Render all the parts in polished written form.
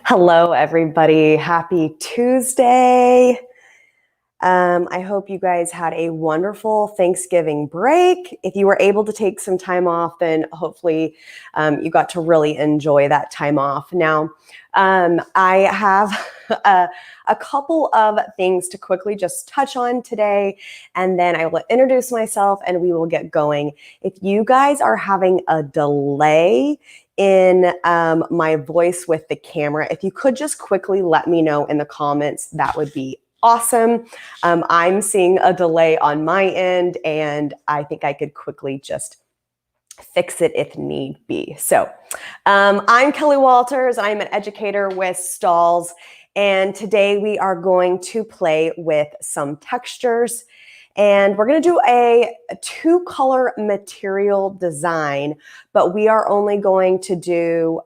Hello, everybody. Happy Tuesday. I hope you guys had a wonderful Thanksgiving break. If you were able to take some time off, then hopefully you got to really enjoy that time off. Now, I have a couple of things to quickly just touch on today, and then I will introduce myself and we will get going. If you guys are having a delay in my voice with the camera, if you could just quickly let me know in the comments, that would be awesome. I'm seeing a delay on my end, and I think I could quickly just fix it if need be. So I'm Kelly Walters. I'm an educator with Stahls, and today we are going to play with some textures. And we're going to do a 2-color material design, but we are only going to do,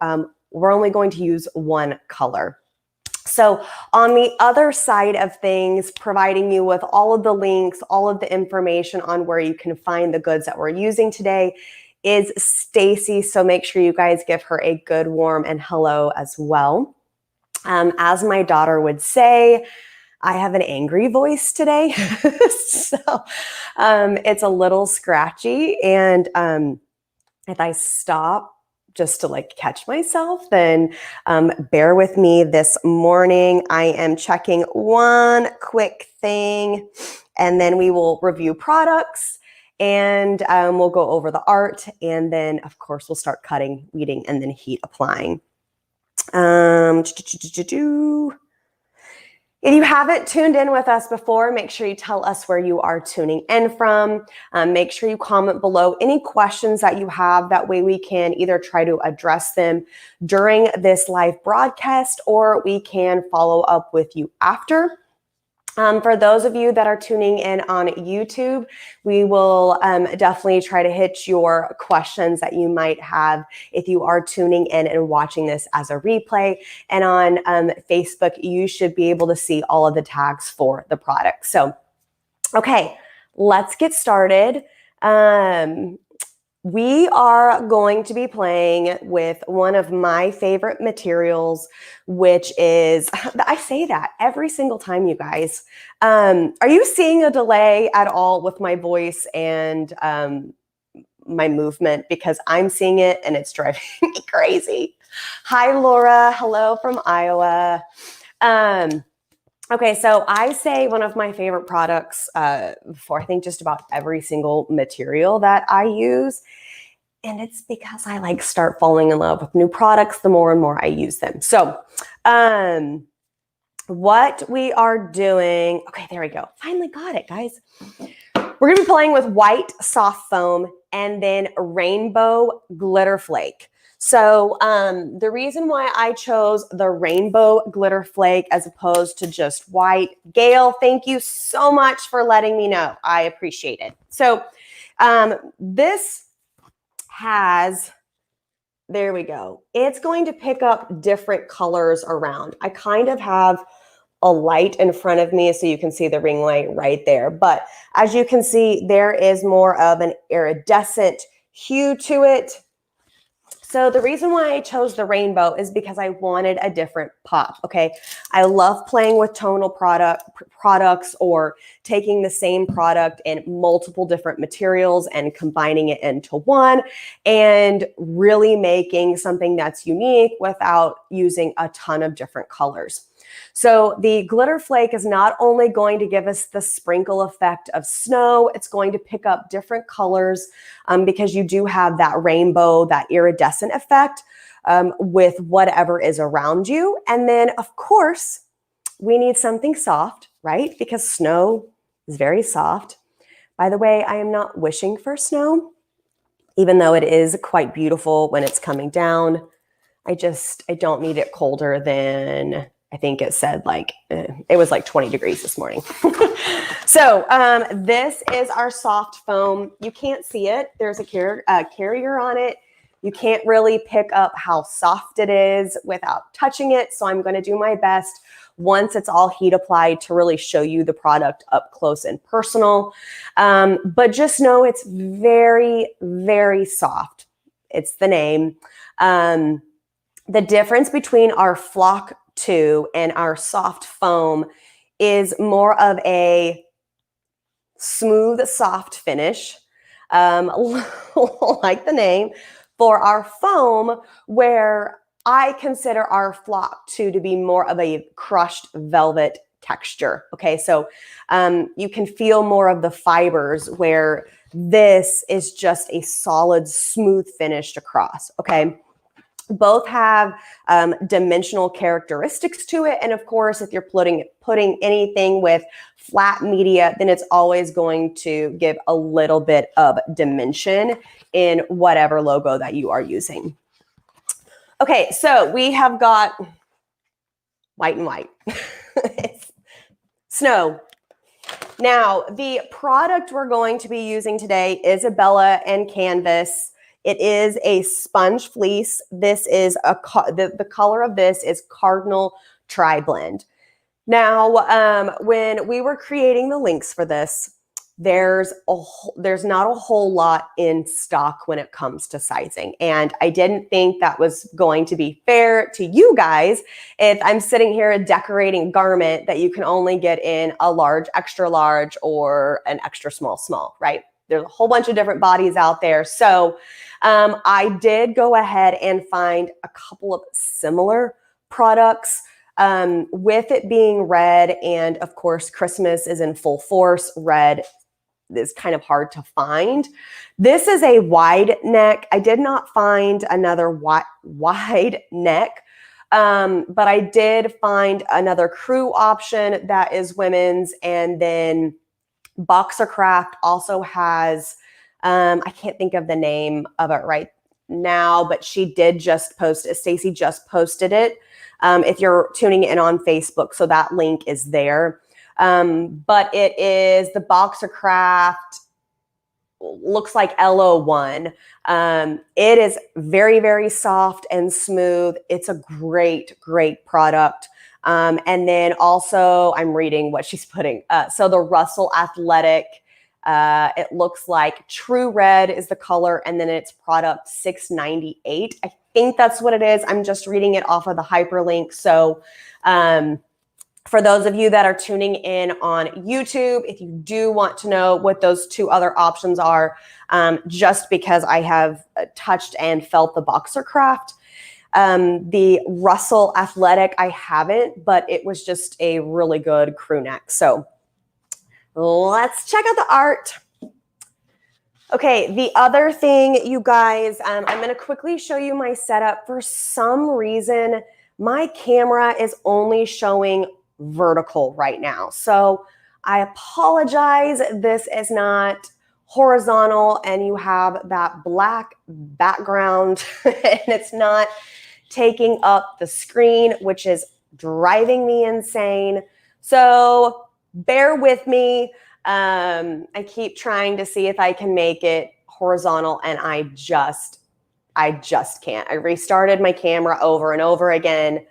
we're only going to use 1 color. So on the other side of things, providing you with all of the links, all of the information on where you can find the goods that we're using today is Stacy. So make sure you guys give her a good warm and hello as well. As my daughter would say, I have an angry voice today. So it's a little scratchy. And if I stop just to catch myself, then bear with me this morning. I am checking one quick thing, and then we will review products, and we'll go over the art, and then of course we'll start cutting, weeding, and then heat applying. If you haven't tuned in with us before, make sure you tell us where you are tuning in from. Make sure you comment below any questions that you have. That way we can either try to address them during this live broadcast, or we can follow up with you after. For those of you that are tuning in on YouTube, we will definitely try to hit your questions that you might have if you are tuning in and watching this as a replay. And on Facebook, you should be able to see all of the tags for the product. So, okay, let's get started. We are going to be playing with one of my favorite materials, which is, I say that every single time, you guys. Are you seeing a delay at all with my voice and my movement? Because I'm seeing it and it's driving me crazy. Hi, Laura. Hello from Iowa. Okay, so I say one of my favorite products for I think just about every single material that I use. And it's because I start falling in love with new products the more and more I use them. So what we are doing, okay, there we go. Finally got it, guys. We're gonna be playing with white soft foam and then rainbow glitter flake. So the reason why I chose the rainbow glitter flake as opposed to just white, Gail, thank you so much for letting me know. I appreciate it. So this has, there we go. It's going to pick up different colors around. I kind of have a light in front of me so you can see the ring light right there. But as you can see, there is more of an iridescent hue to it. So the reason why I chose the rainbow is because I wanted a different pop, okay? I love playing with tonal products or taking the same product in multiple different materials and combining it into one and really making something that's unique without using a ton of different colors. So the glitter flake is not only going to give us the sprinkle effect of snow, it's going to pick up different colors because you do have that rainbow, that iridescent effect with whatever is around you. And then, of course, we need something soft, right? Because snow is very soft. By the way, I am not wishing for snow, even though it is quite beautiful when it's coming down. I don't need it colder than, I think it said it was 20 degrees this morning. So this is our soft foam. You can't see it. There's a carrier on it. You can't really pick up how soft it is without touching it. So I'm going to do my best once it's all heat applied to really show you the product up close and personal. But just know it's very, very soft. It's the name. The difference between our Flock 2 and our soft foam is more of a smooth, soft finish, like the name, for our foam, where I consider our Flock 2 to be more of a crushed velvet texture. Okay, so you can feel more of the fibers, where this is just a solid, smooth finish across. Okay. Both have dimensional characteristics to it. And of course, if you're putting anything with flat media, then it's always going to give a little bit of dimension in whatever logo that you are using. Okay, so we have got white and white. It's snow. Now, the product we're going to be using today, Isabella and Canvas. It is a sponge fleece. This is the color of this is Cardinal Tri-Blend. Now, when we were creating the links for this, there's not a whole lot in stock when it comes to sizing. And I didn't think that was going to be fair to you guys if I'm sitting here decorating a garment that you can only get in a large, extra large, or an extra small, small, right? There's a whole bunch of different bodies out there. So I did go ahead and find a couple of similar products, with it being red, and of course, Christmas is in full force. Red is kind of hard to find. This is a wide neck. I did not find another wide neck, but I did find another crew option that is women's, and then Boxercraft also has, I can't think of the name of it right now, but she did just post it. Stacy just posted it. If you're tuning in on Facebook, so that link is there. But it is the Boxercraft, looks like LO1. It is very, very soft and smooth. It's a great, great product. And then also I'm reading what she's putting. So the Russell Athletic, it looks like True Red is the color, and then it's product 698. I think that's what it is. I'm just reading it off of the hyperlink. So for those of you that are tuning in on YouTube, if you do want to know what those two other options are, just because I have touched and felt the Boxercraft, the Russell Athletic, I haven't, but it was just a really good crew neck. So let's check out the art. Okay, the other thing, you guys, I'm going to quickly show you my setup. For some reason, my camera is only showing vertical right now. So I apologize. This is not horizontal, and you have that black background and it's not taking up the screen, which is driving me insane. So bear with me. I keep trying to see if I can make it horizontal, and I just can't. I restarted my camera over and over again.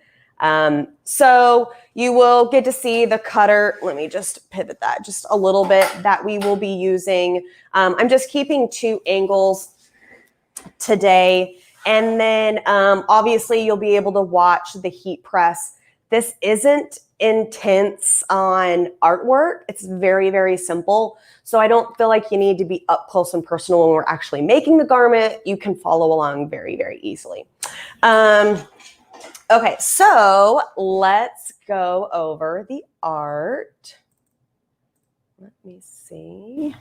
So you will get to see the cutter. Let me just pivot that just a little bit, that we will be using. I'm just keeping two angles today. And then obviously you'll be able to watch the heat press. This isn't intense on artwork. It's very, very simple. So I don't feel like you need to be up close and personal when we're actually making the garment. You can follow along very, very easily. Okay, so let's go over the art. Let me see.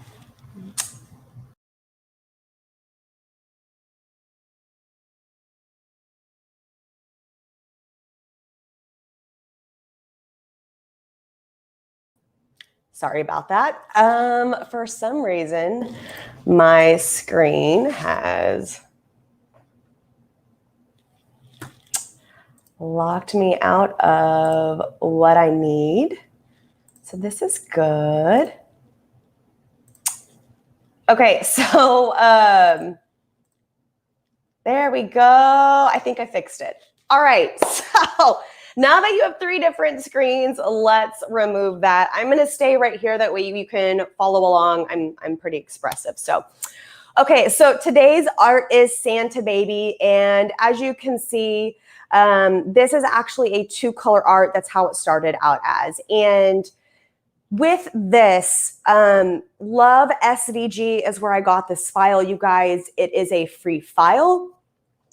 Sorry about that. For some reason, my screen has locked me out of what I need. So this is good. Okay, so there we go. I think I fixed it. All right, so now that you have three different screens, let's remove that. I'm going to stay right here. That way you can follow along. I'm pretty expressive. So, Okay, so today's art is Santa Baby, and as you can see, this is actually a 2-color art. That's how it started out as. And with this, Love SVG is where I got this file, you guys. It is a free file.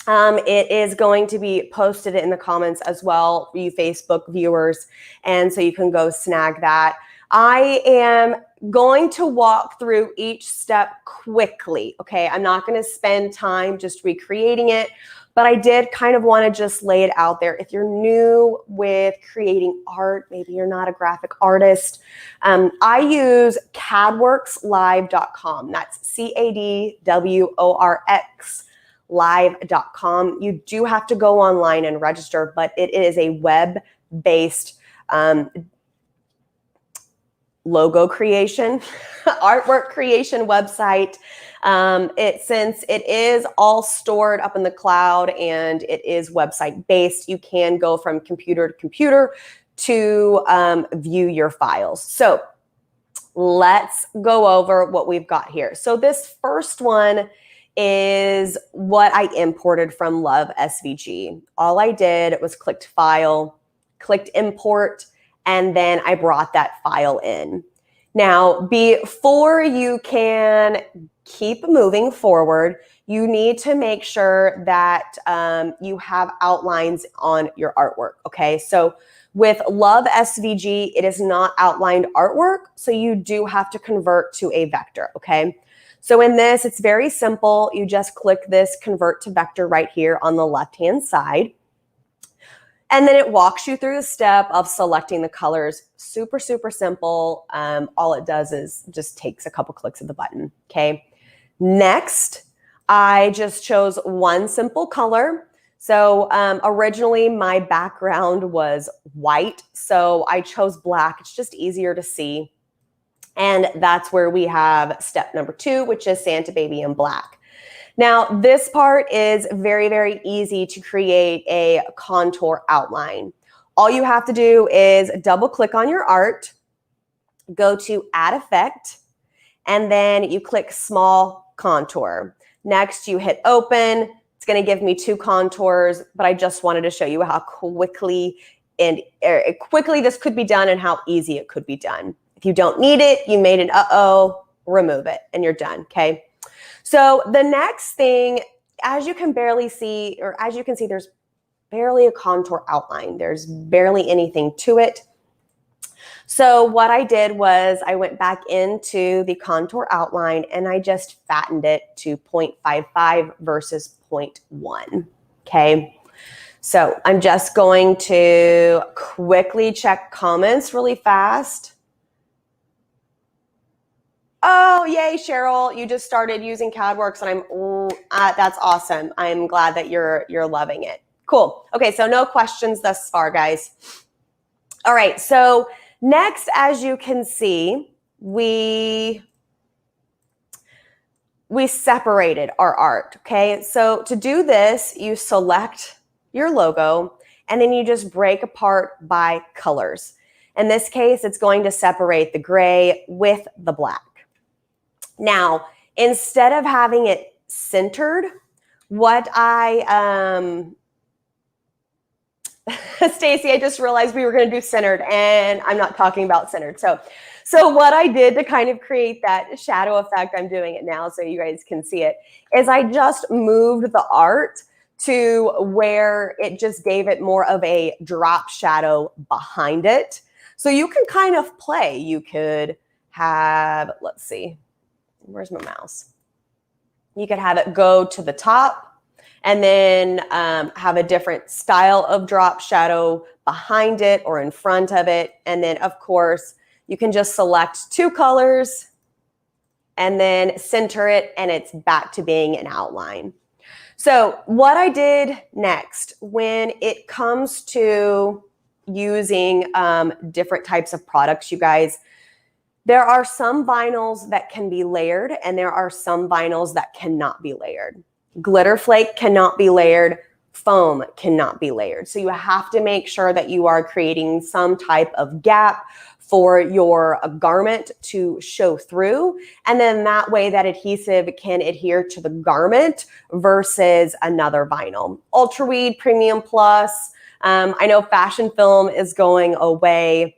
It is going to be posted in the comments as well for you Facebook viewers, and so you can go snag that. I am going to walk through each step quickly, okay? I'm not going to spend time just recreating it, but I did kind of want to just lay it out there. If you're new with creating art, maybe you're not a graphic artist, I use cadworkslive.com. That's CADWORX live.com. You do have to go online and register, but it is a web-based logo creation, artwork creation website. Since it is all stored up in the cloud and it is website based, you can go from computer to computer to view your files. So let's go over what we've got here. So this first one is what I imported from Love SVG. All I did was clicked File, clicked Import, and then I brought that file in. Now, before you can keep moving forward, you need to make sure that you have outlines on your artwork, okay? So with Love SVG, it is not outlined artwork, so you do have to convert to a vector, okay? So in this, it's very simple. You just click this Convert to Vector right here on the left-hand side. And then it walks you through the step of selecting the colors. Super, super simple. All it does is just takes a couple clicks of the button, okay? Next, I just chose one simple color. So originally my background was white, so I chose black. It's just easier to see. And that's where we have step number 2, which is Santa Baby in black. Now, this part is very, very easy to create a contour outline. All you have to do is double click on your art, go to Add Effect, and then you click Small Contour. Next, you hit Open. It's going to give me 2 contours, but I just wanted to show you how quickly this could be done and how easy it could be done. If you don't need it, you made an remove it, and you're done, okay? So the next thing, as you can see, there's barely a contour outline. There's barely anything to it. So what I did was I went back into the contour outline and I just fattened it to 0.55 versus 0.1, okay? So I'm just going to quickly check comments really fast. Oh, yay, Cheryl, you just started using CADWorks, and that's awesome. I'm glad that you're loving it. Cool. Okay, so no questions thus far, guys. All right, so next, as you can see, we separated our art, okay? So to do this, you select your logo, and then you just break apart by colors. In this case, it's going to separate the gray with the black. Now, instead of having it centered, what Stacy, I just realized we were going to do centered, and I'm not talking about centered. So what I did to kind of create that shadow effect, I'm doing it now so you guys can see it, is I just moved the art to where it just gave it more of a drop shadow behind it. So you can kind of play. You could have, let's see. Where's my mouse? You could have it go to the top and then have a different style of drop shadow behind it or in front of it. And then, of course, you can just select 2 colors and then center it, and it's back to being an outline. So what I did next, when it comes to using different types of products, you guys, there are some vinyls that can be layered, and there are some vinyls that cannot be layered. Glitter flake cannot be layered. foam cannot be layered. So you have to make sure that you are creating some type of gap for your garment to show through. And then that way that adhesive can adhere to the garment versus another vinyl. Ultraweed Premium Plus. I know fashion film is going away.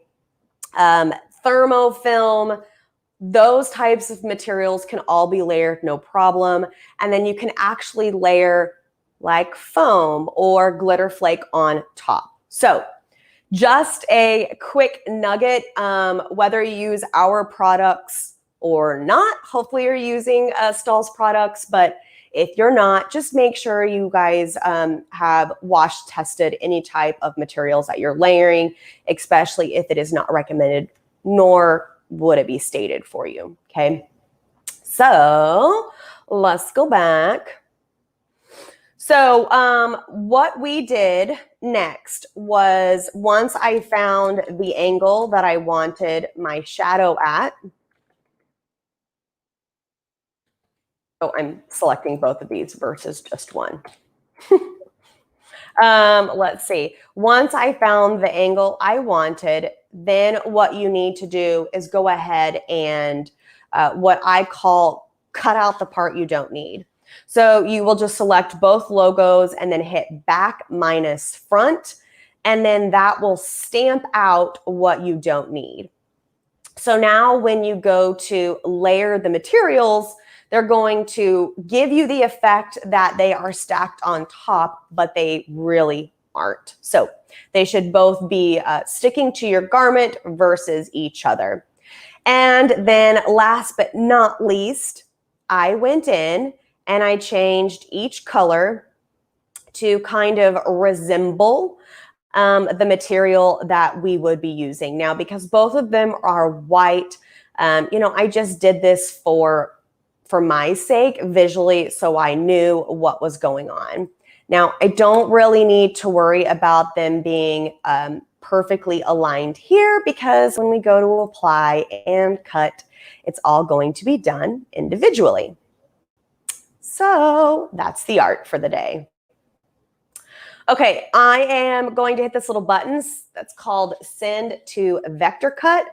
Thermofilm. Those types of materials can all be layered, no problem. And then you can actually layer like foam or glitter flake on top. So just a quick nugget, whether you use our products or not, hopefully you're using Stahls products, but if you're not, just make sure you guys have wash tested any type of materials that you're layering, especially if it is not recommended, nor would it be stated for you, okay? So let's go back. So what we did next was, once I found the angle that I wanted my shadow at, so I'm selecting both of these versus just one. Let's see. Once I found the angle I wanted, then what you need to do is go ahead and what I call cut out the part you don't need. So you will just select both logos and then hit back minus front, and then that will stamp out what you don't need. So now when you go to layer the materials, they're going to give you the effect that they are stacked on top, but they really aren't. So they should both be sticking to your garment versus each other. And then last but not least, I went in and I changed each color to kind of resemble the material that we would be using. Now, because both of them are white, you know, I just did this for my sake visually, so I knew what was going on. Now, I don't really need to worry about them being perfectly aligned here, because when we go to apply and cut, it's all going to be done individually. So that's the art for the day. Okay, I am going to hit this little button that's called Send to Vector Cut.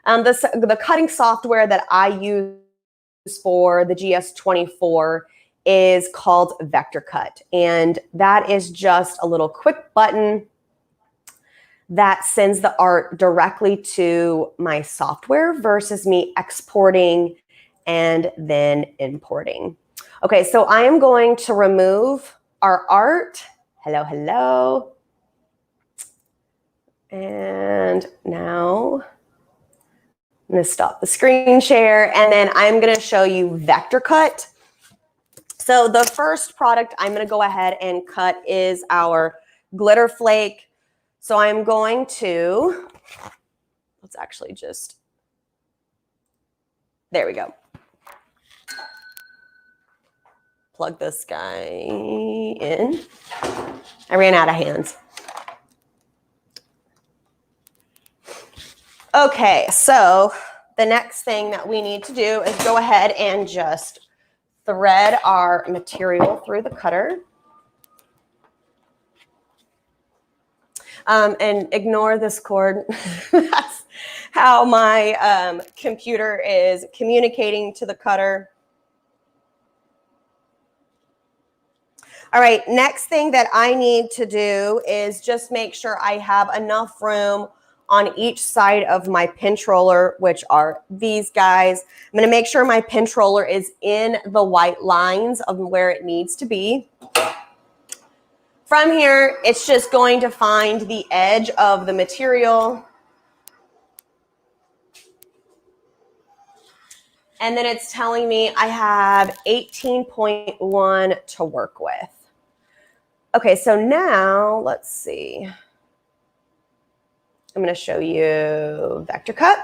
The cutting software that I use for the GS24 is called Vector Cut, and that is just a little quick button that sends the art directly to my software versus me exporting and then importing. Okay, so I am going to remove our art. Hello, hello. And now I'm going to stop the screen share, and then I'm going to show you Vector Cut. So the first product I'm going to go ahead and cut is our glitter flake. So I'm going to, let's actually just, there we go. Plug this guy in. I ran out of hands. Okay, so the next thing that we need to do is go ahead and just thread our material through the cutter. And ignore this cord. That's how my computer is communicating to the cutter. All right, next thing that I need to do is just make sure I have enough room on each side of my pinch roller, which are these guys. I'm going to make sure my pinch roller is in the white lines of where it needs to be. From here, it's just going to find the edge of the material. And then it's telling me I have 18.1 to work with. Okay, so now let's see. I'm going to show you Vector Cut.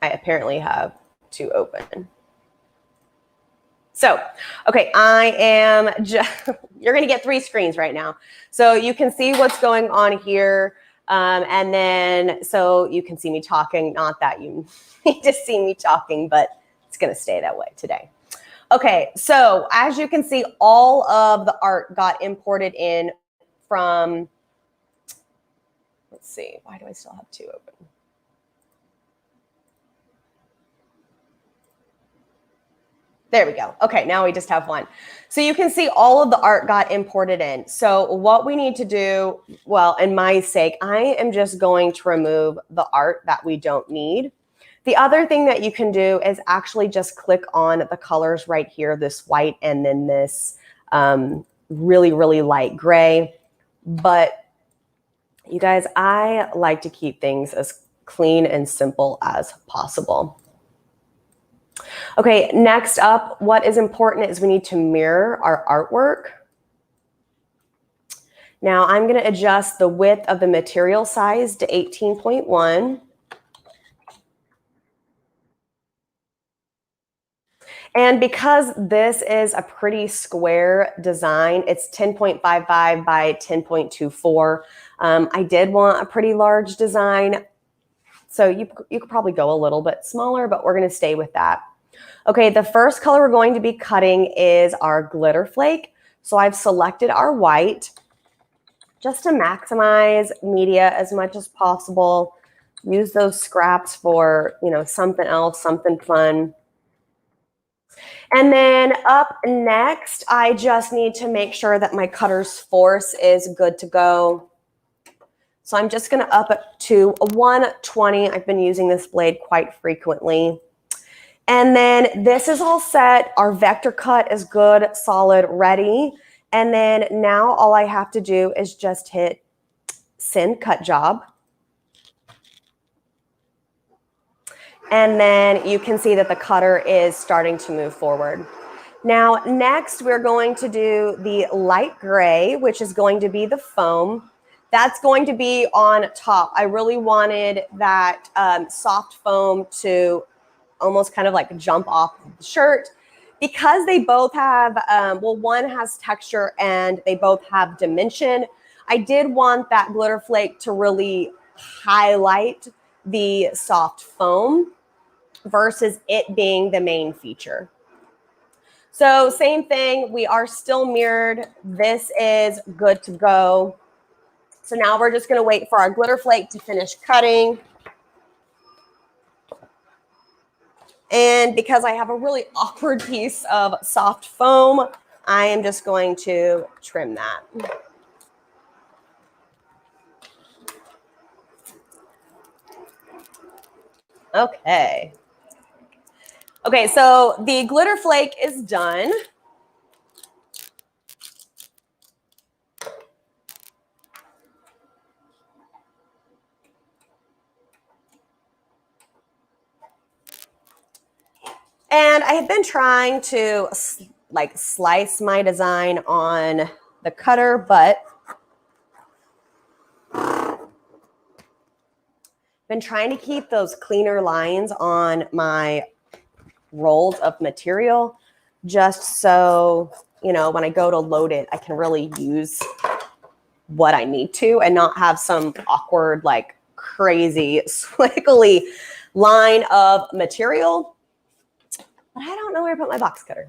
I apparently have two open. So, okay, I am just, you're going to get 3 screens right now. So you can see what's going on here. And then, so you can see me talking, not that you need to see me talking, but it's going to stay that way today. Okay, so as you can see, all of the art got imported in from, let's see, why do I still have 2 open? There we go. Okay, now we just have 1. So you can see all of the art got imported in. So what we need to do, well, in my sake, I am just going to remove the art that we don't need. The other thing that you can do is actually just click on the colors right here, this white and then this really, really light gray. But you guys, I like to keep things as clean and simple as possible. Okay, next up, what is important is we need to mirror our artwork. Now I'm going to adjust the width of the material size to 18.1. And because this is a pretty square design, it's 10.55 by 10.24. I did want a pretty large design. So you could probably go a little bit smaller, but we're going to stay with that. Okay, the first color we're going to be cutting is our glitter flake. So I've selected our white just to maximize media as much as possible. Use those scraps for, you know, something else, something fun. And then up next, I just need to make sure that my cutter's force is good to go. So I'm just going to up it to a 120. I've been using this blade quite frequently. And then this is all set. Our vector cut is good, solid, ready. And then now all I have to do is just hit send cut job. And then you can see that the cutter is starting to move forward. Now, next we're going to do the light gray, which is going to be the foam. That's going to be on top. I really wanted that soft foam to almost kind of like jump off the shirt because they both have, well, one has texture and they both have dimension. I did want that glitter flake to really highlight the soft foam versus it being the main feature. So same thing, we are still mirrored. This is good to go. So now we're just going to wait for our glitter flake to finish cutting. And because I have a really awkward piece of soft foam, I am just going to trim that. Okay. Okay, so the glitter flake is done. And I have been trying to like slice my design on the cutter, but been trying to keep those cleaner lines on my rolls of material just so, you know, when I go to load it, I can really use what I need to and not have some awkward, like crazy, squiggly line of material. But I don't know where I put my box cutter.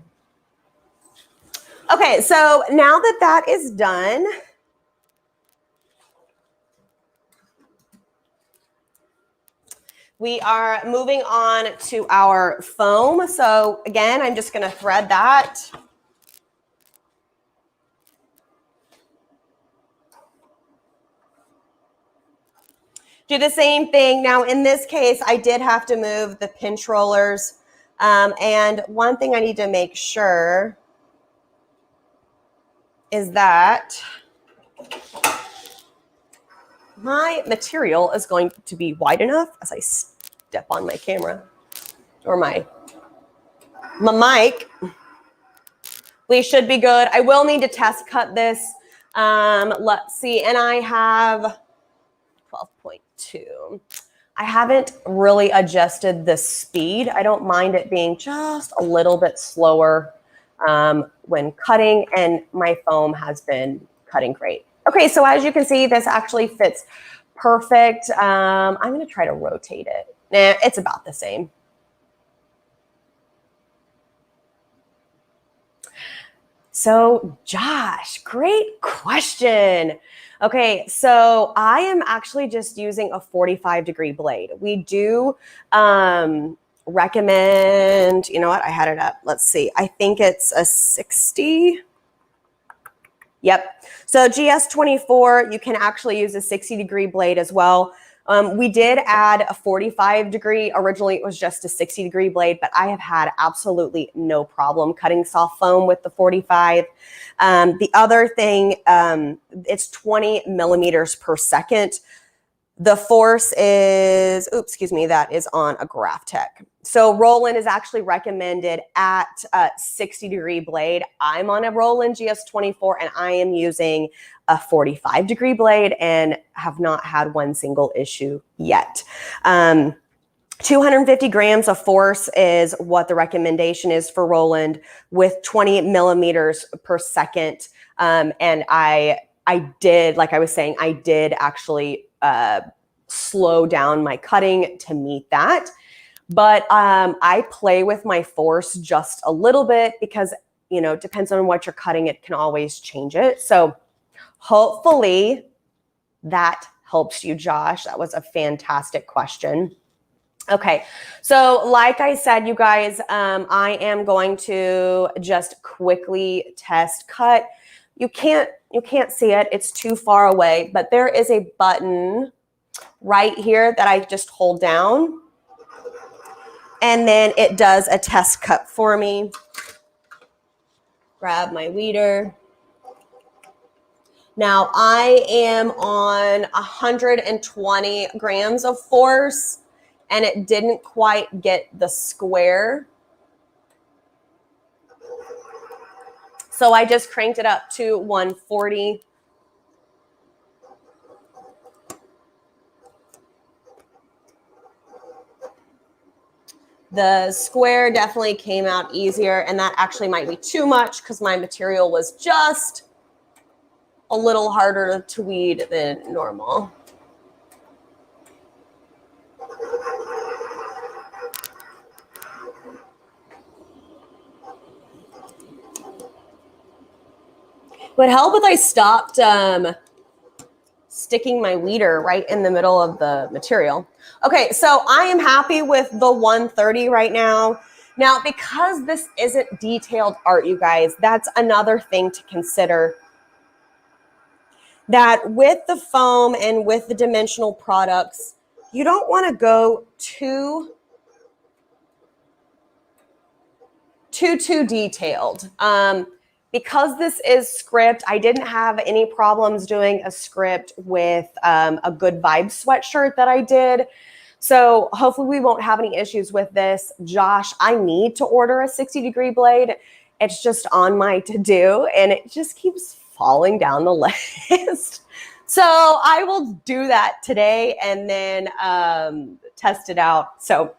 Okay, so now that that is done, we are moving on to our foam. So again, I'm just going to thread that. Do the same thing. Now, in this case, I did have to move the pinch rollers. And one thing I need to make sure is that my material is going to be wide enough as I step on my camera or my mic. We should be good. I will need to test cut this. Let's see. And I have 12.2. I haven't really adjusted the speed. I don't mind it being just a little bit slower when cutting, and my foam has been cutting great. Okay, so as you can see, this actually fits Perfect. I'm going to try to rotate it. Nah, it's about the same. So Josh, great question. Okay, so I am actually just using a 45-degree blade. We do recommend, you know what, I had it up. Let's see. I think it's a 60. Yep. So GS24, you can actually use a 60-degree blade as well. We did add a 45-degree. Originally, it was just a 60-degree blade, but I have had absolutely no problem cutting soft foam with the 45. The other thing, it's 20 millimeters per second. The force is, oops, excuse me, that is on a Graph Tech. So Roland is actually recommended at a 60-degree blade. I'm on a Roland GS24 and I am using a 45-degree blade and have not had one single issue yet. 250 grams of force is what the recommendation is for Roland with 20 millimeters per second. And I did, like I was saying, I did actually slow down my cutting to meet that. But I play with my force just a little bit because, you know, it depends on what you're cutting. It can always change it. So hopefully that helps you, Josh. That was a fantastic question. Okay, so like I said, you guys, I am going to just quickly test cut. You can't see it. It's too far away, but there is a button right here that I just hold down. And then it does a test cut for me. Grab my weeder. Now I am on 120 grams of force and it didn't quite get the square. So I just cranked it up to 140. The square definitely came out easier, and that actually might be too much because my material was just a little harder to weed than normal. It would help if I stopped sticking my weeder right in the middle of the material. Okay, so I am happy with the 130 right now. Now, because this isn't detailed art, you guys, that's another thing to consider. That with the foam and with the dimensional products, you don't want to go too detailed. Because this is script, I didn't have any problems doing a script with a Good Vibes sweatshirt that I did. So hopefully we won't have any issues with this. Josh, I need to order a 60-degree blade. It's just on my to-do and it just keeps falling down the list. So I will do that today and then test it out. So,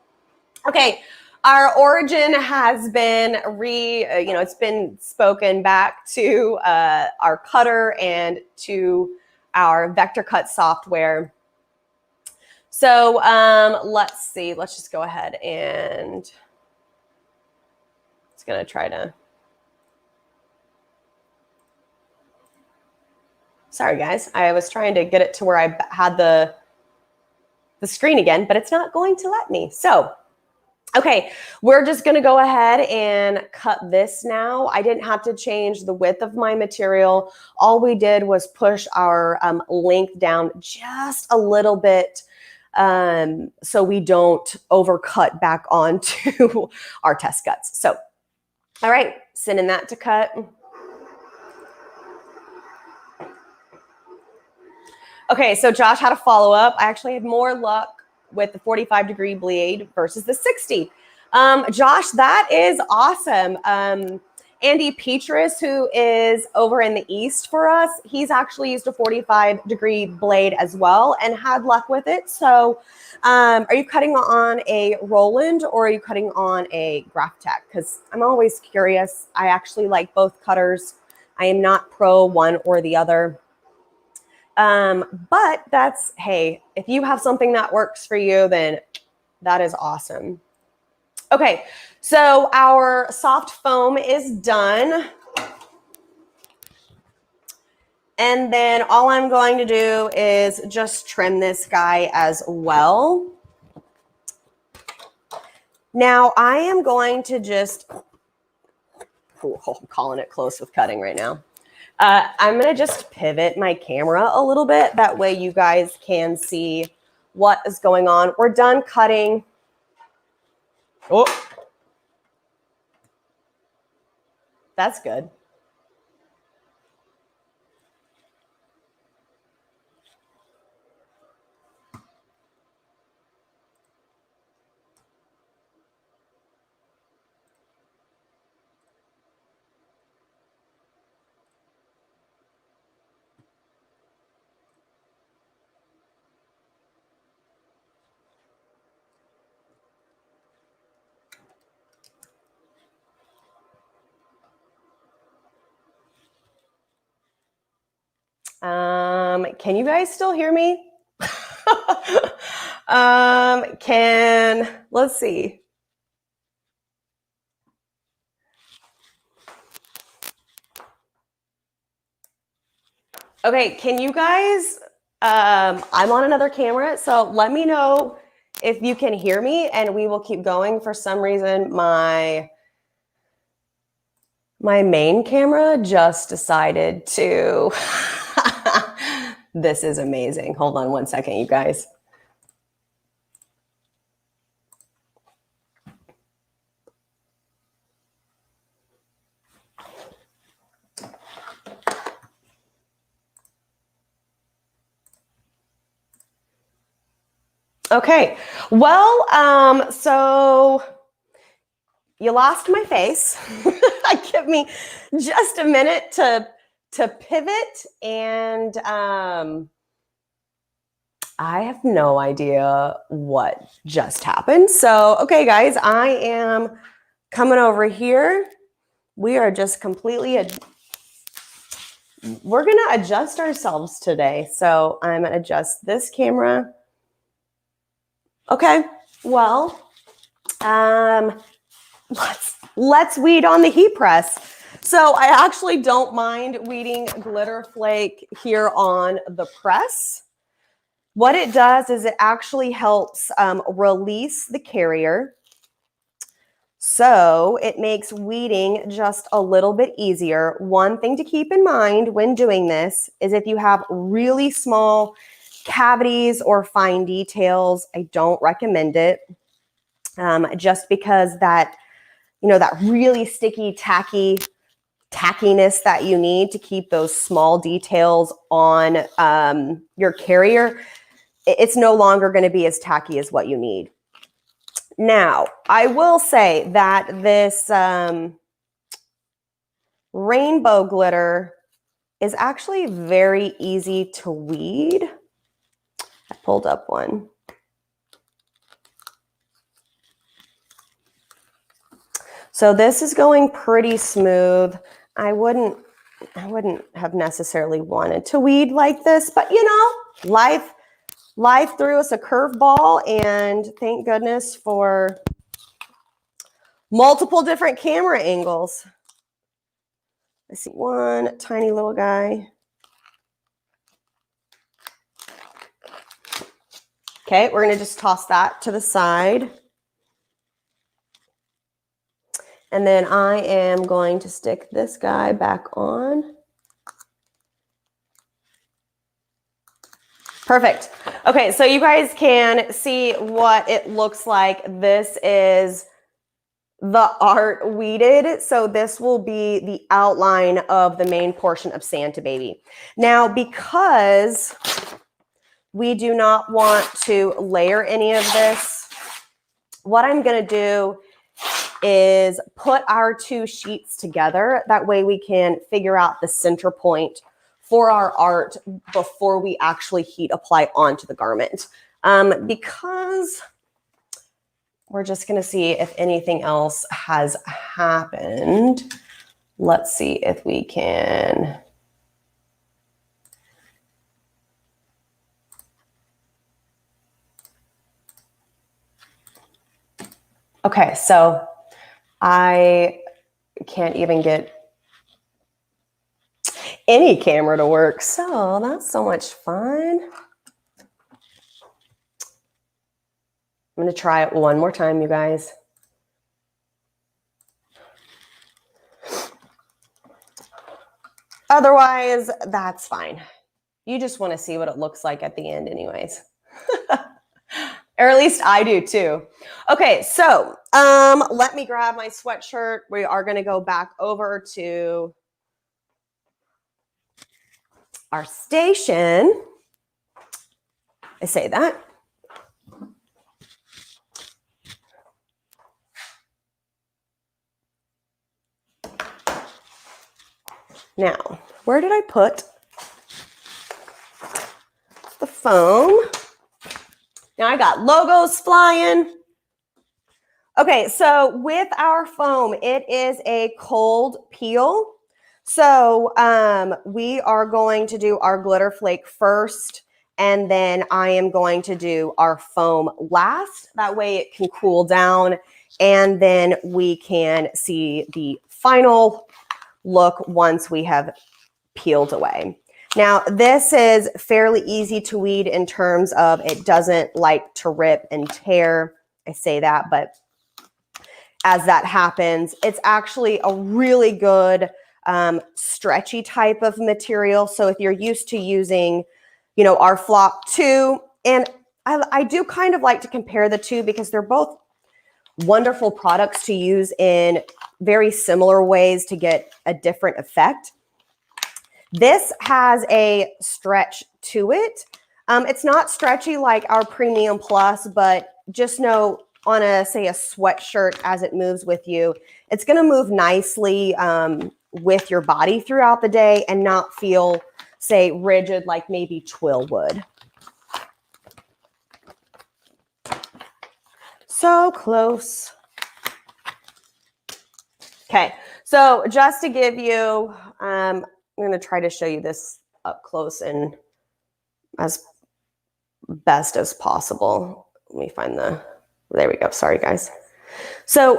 okay. Our origin has been it's been spoken back to our cutter and to our vector cut software. So let's see. Let's just go ahead and it's going to try to. Sorry, guys. I was trying to get it to where I had the screen again, but it's not going to let me. So. Okay, we're just going to go ahead and cut this now. I didn't have to change the width of my material. All we did was push our length down just a little bit so we don't overcut back onto our test cuts. So, all right, sending that to cut. Okay, so Josh had a follow-up. I actually had more luck with the 45-degree blade versus the 60. Josh, that is awesome. Andy Petrus, who is over in the East for us, he's actually used a 45-degree blade as well and had luck with it. So are you cutting on a Roland or are you cutting on a Graph Tech? Because I'm always curious. I actually like both cutters. I am not pro one or the other. But that's, hey, if you have something that works for you, then that is awesome. Okay, so our soft foam is done. And then all I'm going to do is just trim this guy as well. Now I am going to just, I'm calling it close with cutting right now. I'm going to just pivot my camera a little bit. That way you guys can see what is going on. We're done cutting. Oh, that's good. Can you guys still hear me? Let's see. Okay, can you guys, I'm on another camera, so let me know if you can hear me and we will keep going. For some reason, my main camera just decided to, this is amazing. Hold on one second, you guys. Okay, well, so you lost my face. Give me just a minute to pivot, and I have no idea what just happened. So, okay, guys, I am coming over here. We are just completely, we're going to adjust ourselves today. So I'm going to adjust this camera. Okay, well, let's weed on the heat press. So I actually don't mind weeding glitter flake here on the press. What it does is it actually helps release the carrier. So it makes weeding just a little bit easier. One thing to keep in mind when doing this is if you have really small cavities or fine details, I don't recommend it. Just because that, you know, that really sticky, tackiness that you need to keep those small details on your carrier, it's no longer going to be as tacky as what you need. Now, I will say that this rainbow glitter is actually very easy to weed. I pulled up one. So this is going pretty smooth. I wouldn't have necessarily wanted to weed like this, but you know, life threw us a curveball, and thank goodness for multiple different camera angles. I see one tiny little guy. Okay, we're going to just toss that to the side. And then I am going to stick this guy back on. Perfect. Okay, so you guys can see what it looks like. This is the art weeded. So this will be the outline of the main portion of Santa Baby. Now, because we do not want to layer any of this, what I'm going to do is put our two sheets together. That way we can figure out the center point for our art before we actually heat apply onto the garment. Because we're just going to see if anything else has happened. Let's see if we can. Okay, so I can't even get any camera to work, so that's so much fun. I'm gonna try it one more time, you guys. Otherwise, that's fine. You just want to see what it looks like at the end anyways. Or at least I do too. Okay, so let me grab my sweatshirt. We are going to go back over to our station. I say that. Now, where did I put the foam? Now I got logos flying. Okay, so with our foam, it is a cold peel. So we are going to do our glitter flake first, and then I am going to do our foam last. That way it can cool down, and then we can see the final look once we have peeled away. Now, this is fairly easy to weed in terms of it doesn't like to rip and tear. I say that, but as that happens, it's actually a really good stretchy type of material. So if you're used to using, you know, our Flop 2, and I do kind of like to compare the two because they're both wonderful products to use in very similar ways to get a different effect. This has a stretch to it. It's not stretchy like our Premium Plus, but just know on a, say, a sweatshirt as it moves with you, it's going to move nicely with your body throughout the day and not feel, say, rigid like maybe twill would. So close. Okay, so just to give you, I'm going to try to show you this up close and as best as possible. Let me find the, there we go. Sorry, guys. So,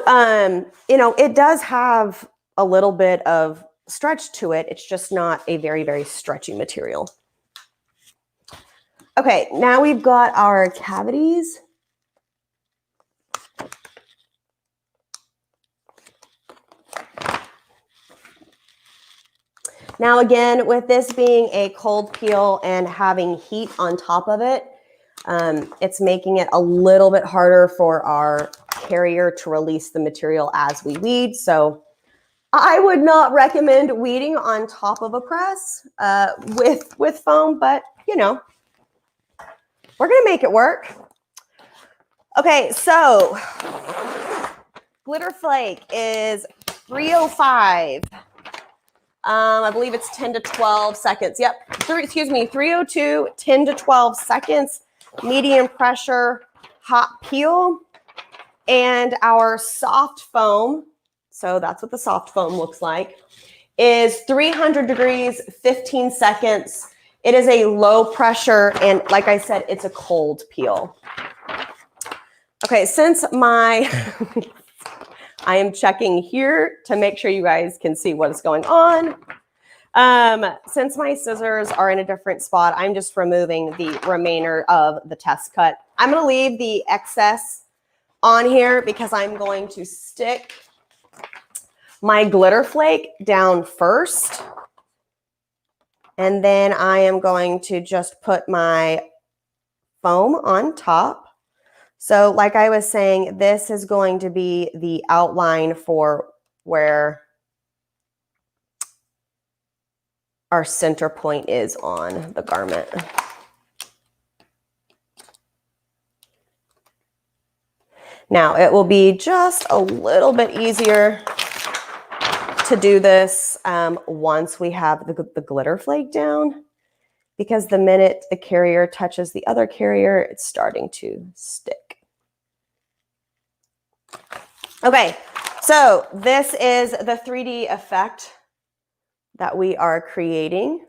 you know, it does have a little bit of stretch to it. It's just not a very, very stretchy material. Okay, now we've got our cavities. Now again, with this being a cold peel and having heat on top of it, it's making it a little bit harder for our carrier to release the material as we weed. So I would not recommend weeding on top of a press with foam, but you know, we're gonna make it work. Okay, so glitter flake is 305. I believe it's 10 to 12 seconds. Yep, 302, 10 to 12 seconds, medium pressure, hot peel. And our soft foam, so that's what the soft foam looks like, is 300 degrees, 15 seconds. It is a low pressure, and like I said, it's a cold peel. Okay, since my, I am checking here to make sure you guys can see what is going on. Since my scissors are in a different spot, I'm just removing the remainder of the test cut. I'm gonna leave the excess on here because I'm going to stick my glitter flake down first. And then I am going to just put my foam on top. So like I was saying, this is going to be the outline for where our center point is on the garment. Now it will be just a little bit easier to do this once we have the glitter flake down, because the minute the carrier touches the other carrier, it's starting to stick. Okay, so this is the 3D effect that we are creating.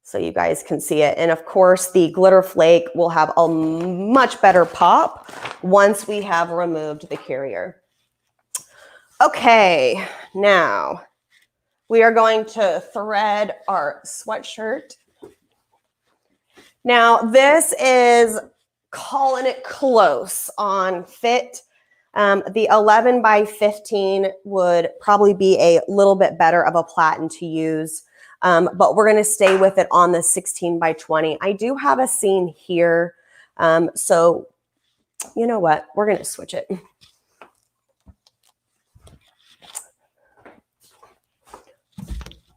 so you guys can see it. And of course, the glitter flake will have a much better pop once we have removed the carrier. Okay, now we are going to thread our sweatshirt. Now, this is calling it close on fit. The 11 by 15 would probably be a little bit better of a platen to use, but we're going to stay with it on the 16 by 20. I do have a seam here, so you know what? We're going to switch it.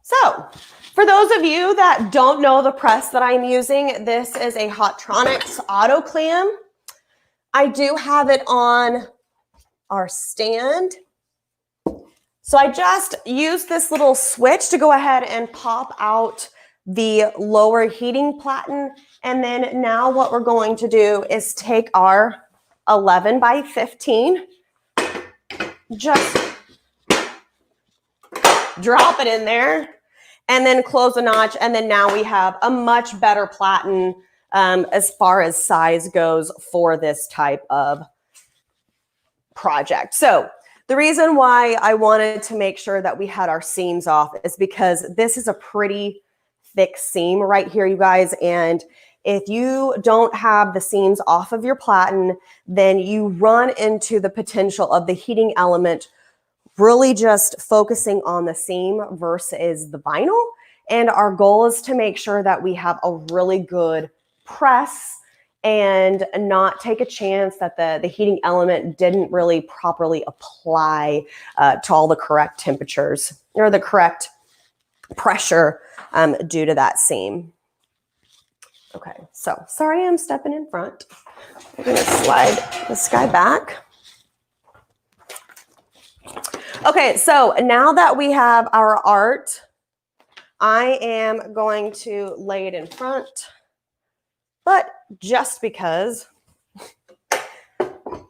So, for those of you that don't know the press that I'm using, this is a Hotronix Auto Clam. I do have it on our stand. So I just use this little switch to go ahead and pop out the lower heating platen. And then now what we're going to do is take our 11 by 15, just drop it in there, and then close a notch. And then now we have a much better platen as far as size goes for this type of project. So the reason why I wanted to make sure that we had our seams off is because this is a pretty thick seam right here, you guys. And if you don't have the seams off of your platen, then you run into the potential of the heating element really just focusing on the seam versus the vinyl. And our goal is to make sure that we have a really good press and not take a chance that the heating element didn't really properly apply to all the correct temperatures or the correct pressure due to that seam. Okay, so sorry I'm stepping in front. I'm gonna slide this guy back. Okay, so now that we have our art, I am going to lay it in front, but just because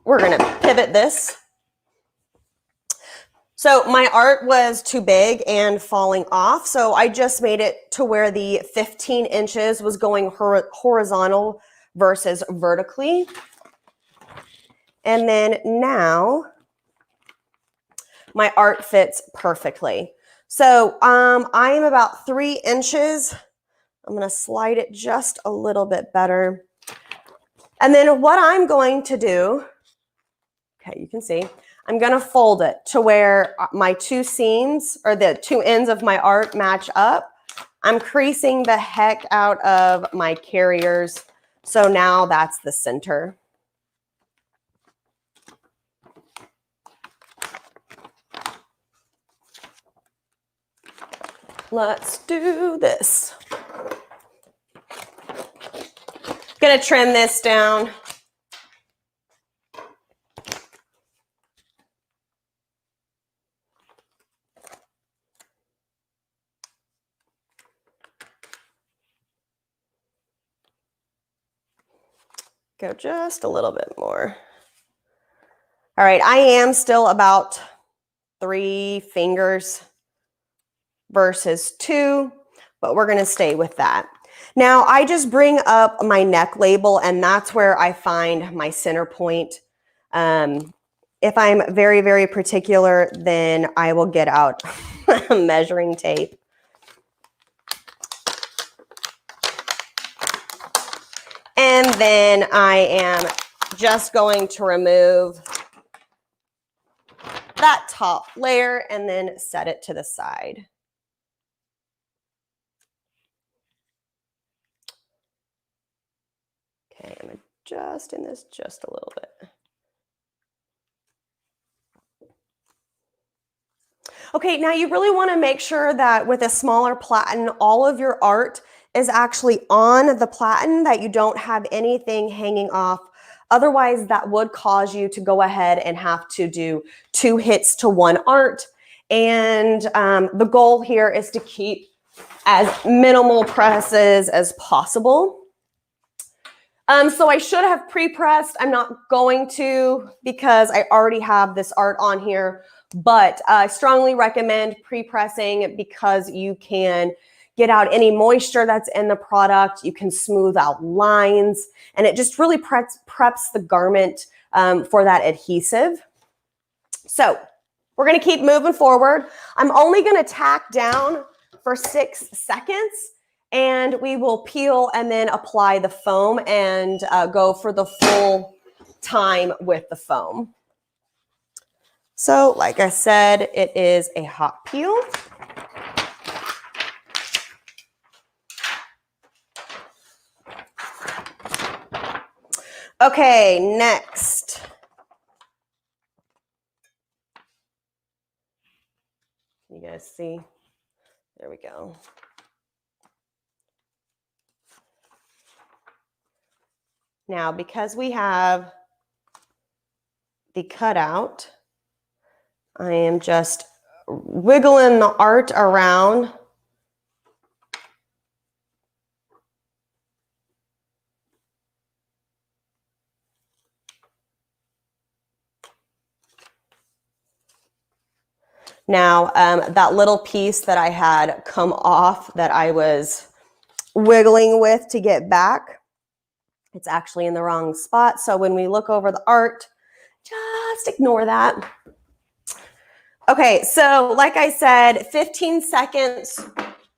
we're gonna pivot this. So my art was too big and falling off, so I just made it to where the 15 inches was going horizontal versus vertically. And then now my art fits perfectly. So I am about 3 inches. I'm going to slide it just a little bit better. And then what I'm going to do, okay, you can see, I'm going to fold it to where my two seams or the two ends of my art match up. I'm creasing the heck out of my carriers. So now that's the center. Let's do this. Gonna trim this down. Go just a little bit more. All right, I am still about 3 fingers versus 2, but we're gonna stay with that. Now I just bring up my neck label and that's where I find my center point. If I'm very, very particular, then I will get out measuring tape. And then I am just going to remove that top layer and then set it to the side. Okay, I'm adjusting this just a little bit. Okay, now you really want to make sure that with a smaller platen, all of your art is actually on the platen, that you don't have anything hanging off. Otherwise, that would cause you to go ahead and have to do 2 hits to 1 art. And the goal here is to keep as minimal presses as possible. So I should have pre-pressed. I'm not going to because I already have this art on here, but I strongly recommend pre-pressing because you can get out any moisture that's in the product. You can smooth out lines, and it just really preps the garment for that adhesive. So we're going to keep moving forward. I'm only going to tack down for 6 seconds, and we will peel and then apply the foam and go for the full time with the foam. So like I said, it is a hot peel. Okay, next. You guys see? There we go. Now, because we have the cutout, I am just wiggling the art around. Now, that little piece that I had come off that I was wiggling with to get back, it's actually in the wrong spot. So when we look over the art, just ignore that. Okay, so like I said, 15 seconds,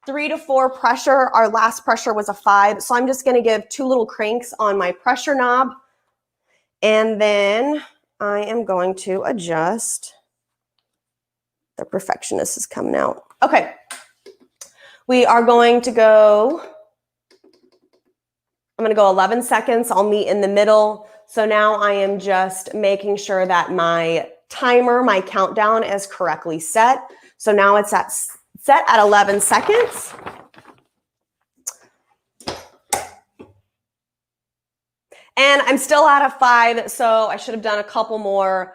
3 to 4 pressure. Our last pressure was a 5. So I'm just going to give 2 little cranks on my pressure knob. And then I am going to adjust. The perfectionist is coming out. Okay. We are going to go, I'm going to go 11 seconds. I'll meet in the middle. So now I am just making sure that my timer, my countdown is correctly set. So now it's set at 11 seconds. And I'm still at a 5, so I should have done a couple more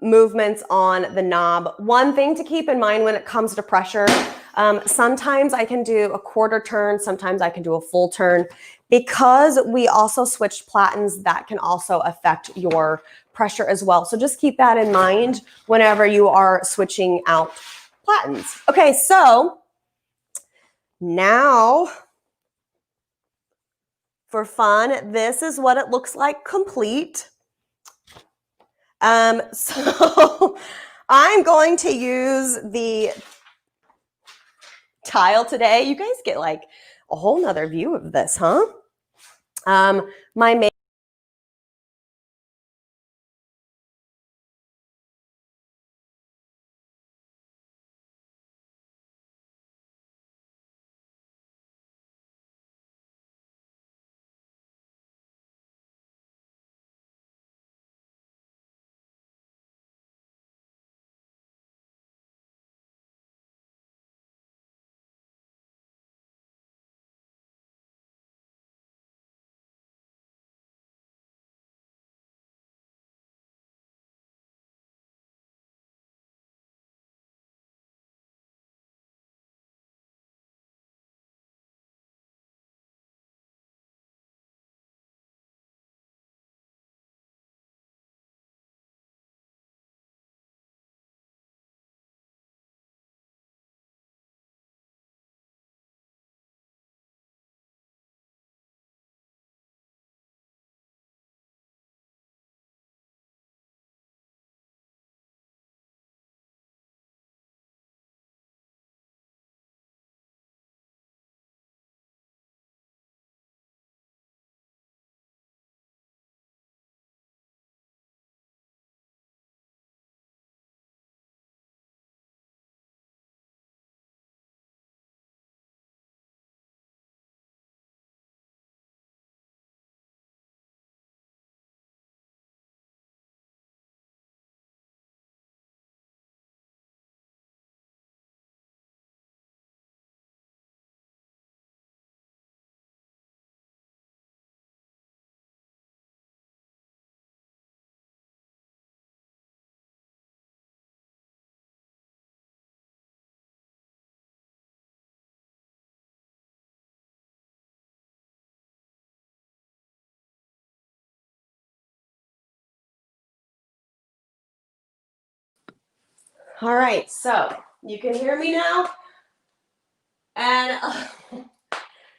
movements on the knob. One thing to keep in mind when it comes to pressure, sometimes I can do a quarter turn, sometimes I can do a full turn. Because we also switched platens, that can also affect your pressure as well. So just keep that in mind whenever you are switching out platens. Okay, so now for fun, this is what it looks like complete. So I'm going to use the tile today. You guys get like a whole nother view of this, huh? My main All right, so you can hear me now. And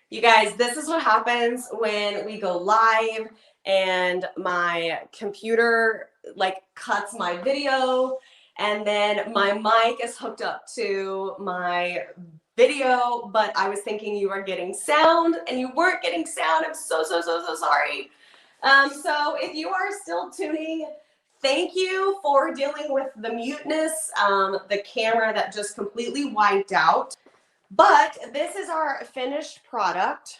you guys, this is what happens when we go live and my computer like cuts my video, and then my mic is hooked up to my video, but I was thinking you were getting sound and you weren't getting sound. I'm so sorry. So if you are still tuning, thank you for dealing with the muteness, the camera that just completely wiped out. But this is our finished product.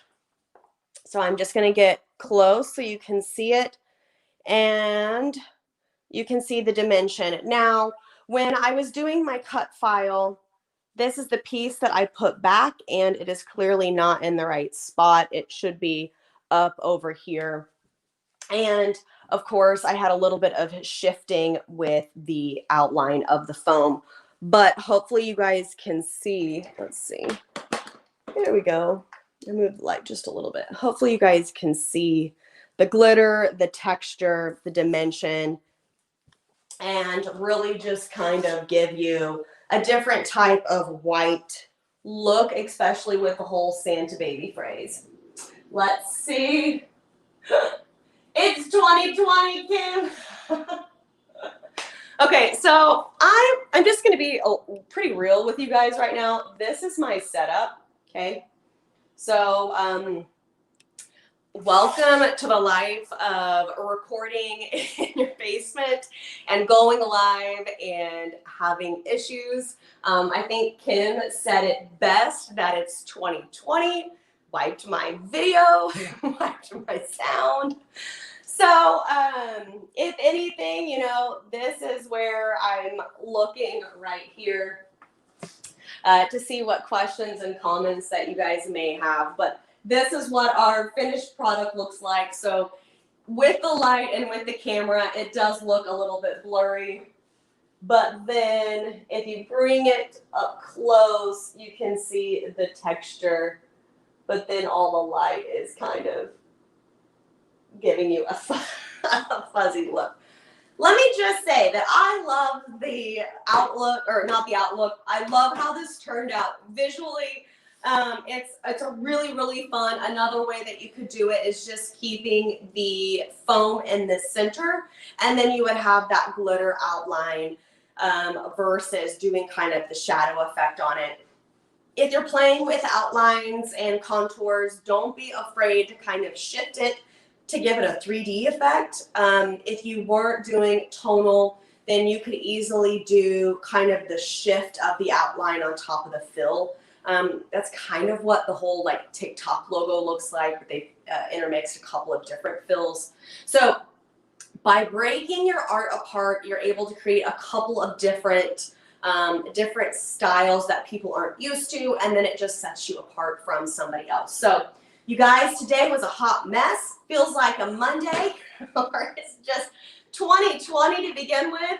So I'm just going to get close so you can see it, and you can see the dimension. Now, when I was doing my cut file, this is the piece that I put back, and it is clearly not in the right spot. It should be up over here. And of course, I had a little bit of shifting with the outline of the foam, but hopefully you guys can see. Let's see. There we go. I moved the light just a little bit. Hopefully you guys can see the glitter, the texture, the dimension, and really just kind of give you a different type of white look, especially with the whole Santa baby phrase. Let's see. It's 2020, Kim. Okay, so I'm just going to be pretty real with you guys right now. This is my setup, okay? So welcome to the life of recording in your basement and going live and having issues. I think Kim said it best, that it's 2020, wiped my video, wiped my sound. So if anything, you know, this is where I'm looking right here to see what questions and comments that you guys may have. But this is what our finished product looks like. So with the light and with the camera, it does look a little bit blurry. But then if you bring it up close, you can see the texture. But then all the light is kind of giving you a fuzzy look. Let me just say that I love the outlook, or not the outlook. I love how this turned out visually. It's a really fun. Another way that you could do it is just keeping the foam in the center, and then you would have that glitter outline versus doing kind of the shadow effect on it. If you're playing with outlines and contours, don't be afraid to kind of shift it to give it a 3D effect. If you weren't doing tonal, then you could easily do kind of the shift of the outline on top of the fill. That's kind of what the whole like TikTok logo looks like. They intermixed a couple of different fills. So by breaking your art apart, you're able to create a couple of different styles that people aren't used to, and then it just sets you apart from somebody else. So you guys, today was a hot mess. Feels like a Monday, or it's just 2020 to begin with.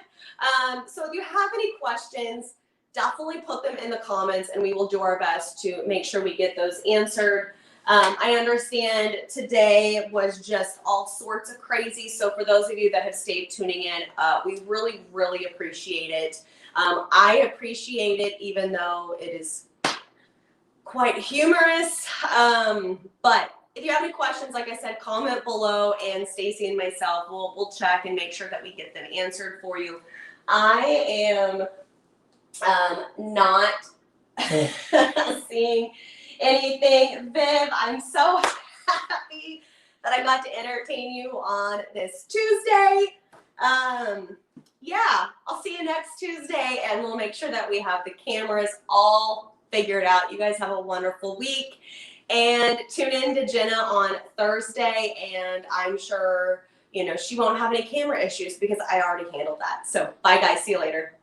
So if you have any questions, definitely put them in the comments, and we will do our best to make sure we get those answered. I understand today was just all sorts of crazy. So for those of you that have stayed tuning in, we really appreciate it. I appreciate it, even though it is quite humorous. But if you have any questions, like I said, comment below, and Stacy and myself will check and make sure that we get them answered for you. I am not seeing anything. Viv, I'm so happy that I got to entertain you on this Tuesday. Yeah, I'll see you next Tuesday, and we'll make sure that we have the cameras all figured out. You guys have a wonderful week, and tune in to Jenna on Thursday, and I'm sure, you know, she won't have any camera issues because I already handled that. So bye guys, see you later.